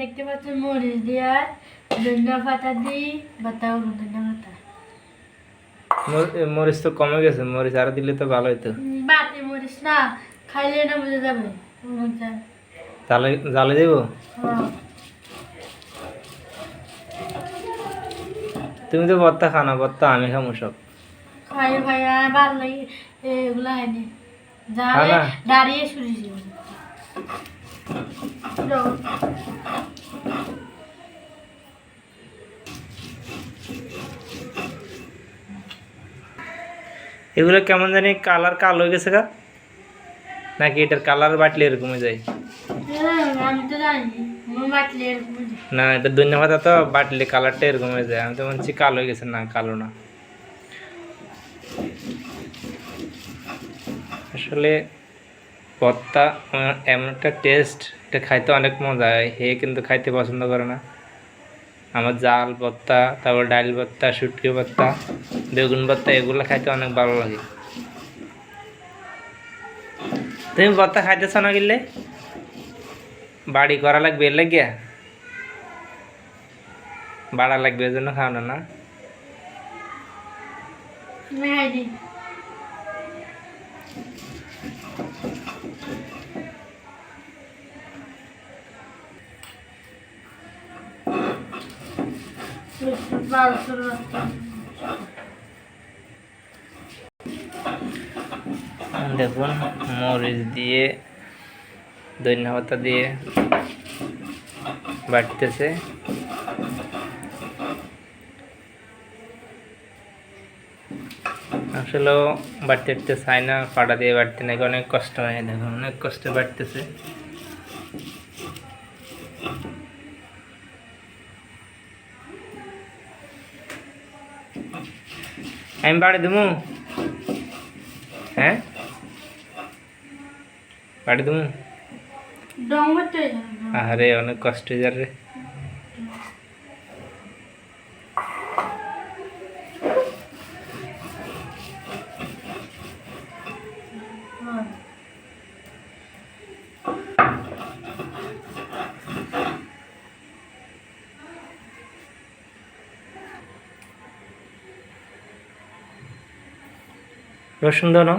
দেখতে পাচ্ছেন মরিচ দিয়ে ধনিয়া পাতা দিই বাটা হলো ধনিয়া পাতা মরিচ তো কমে গেছে, মরিচ আরো দিলে তো ভালো হতো। বাটি মরিচ না খাইলে না বুঝে যাবে জালে জালে দেবো। তুমি তো ভর্তা খাও না, ভর্তা আমি খাবো সব। খাই ভাই আর ভালো লাগে এগুলো হয়নি খাও জালে না? দাঁড়িয়ে শুনেছি এগুলো কেমন জানি কালার কালো হয়ে গেছে গা, নাকি এটার কালার বাটলে এরকম হয়ে যায়? আমি তো জানি বাটলে এরকম না, এটা ধনিয়া পাতা তো বাটলে কালারটা এরকম হয়ে যায়। আমি তো বলছি কালো হয়ে গেছে, না কালো না। আসলে ভর্তা এমন একটা টেস্ট, এটা খাইতে অনেক মজা হয়। হে কিন্তু খাইতে পছন্দ করে না। আমার জাল ভর্তা, তারপর ডাল ভর্তা, শুটকি ভর্তা, বেগুন ভর্তা, এগুলো খাইতে অনেক ভালো লাগে। তুমি ভর্তা খাইতেছ না গেলে বাড়ি করা লাগবে, এর লাগিয়া বাড়া লাগবে, এর জন্য খাও না? না মেহাদি দেখুন মরিচ দিয়ে ধনিয়া পাতা দিয়ে বাটতেছে। আসলেও বাটতে বাটতে চাই না, পাটা দিয়ে বাটতে নাকি অনেক কষ্ট হয়। দেখুন অনেক কষ্টে বাটতেছে। আমি বাড়ি দেবো, হ্যাঁ বাড়ি দেবো। আরে অনেক কষ্ট হয়ে যাবে রে। রসুন দাও না,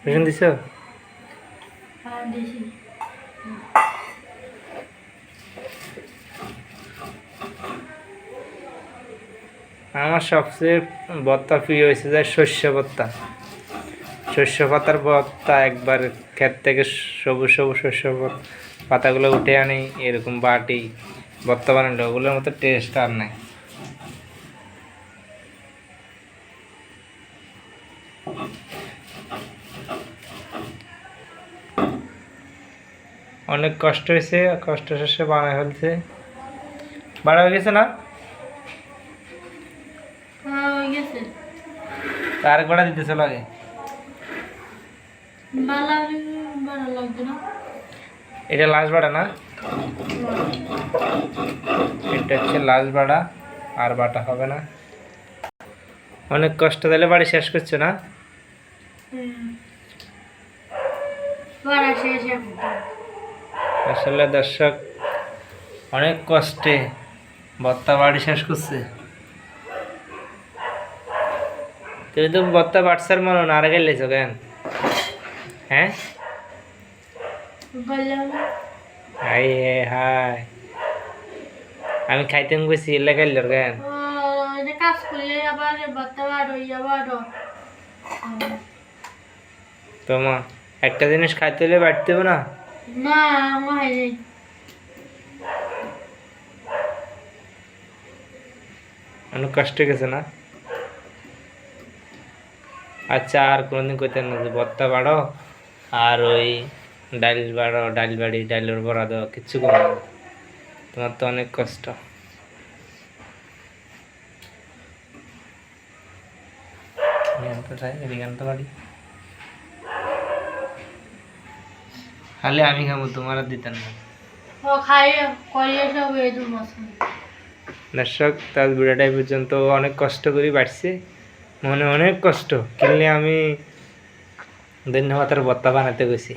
রসুন দিছ? আমার সবচেয়ে ভর্তা প্রিয় হয়েছে যে শস্য ভর্তা। শস্য পাতার ভর্তা একবার ক্ষেত থেকে সবুজ সবুজ শস্য পাতাগুলো উঠে আনি, এরকম বাটি ভর্তা বানালে ওগুলোর মতো টেস্ট আর নাই। অনেক কষ্ট হয়েছে, কষ্ট শেষে বানায় ফেলছে। বাড়া হয়ে গেছে না? তার গোড়া দিতে চলো আগে। এটা লাশ বাড়া না, এটা হচ্ছে লাশ বাড়া, আর বাটা হবে না। অনেক কষ্ট দিলে বাড়ি শেষ করছো না? আসলে দর্শক অনেক কষ্টে ভর্তা বাড়ি শেষ করছে। তুমি তো ভর্তা বাটসার মনে না, আর গেলেছো কেন? হ্যাঁ হাই হাই, আমি খাইতে গেছি এলে খাইল কেন? তোমার একটা জিনিস খাইতে হলে বাড়তে হবে না? অনেক কষ্ট গেছে না? আচ্ছা আর কোনোদিন কইতে না যে ভর্তা বাড়ো আর ওই ডাল বাড়ো, ডাল বাড়ি ডালের বড়া দাও, কিচ্ছু করো না। তোমার তো অনেক কষ্ট। বাড়ি খালি আমি খাবো, তোমার আর দিতেন না। দর্শক তার ভিডিওটা পর্যন্ত অনেক কষ্ট করে বাড়ছে, মনে অনেক কষ্ট কিনলে আমি ধন্যবাদের ভর্তা বানাতে গেছি।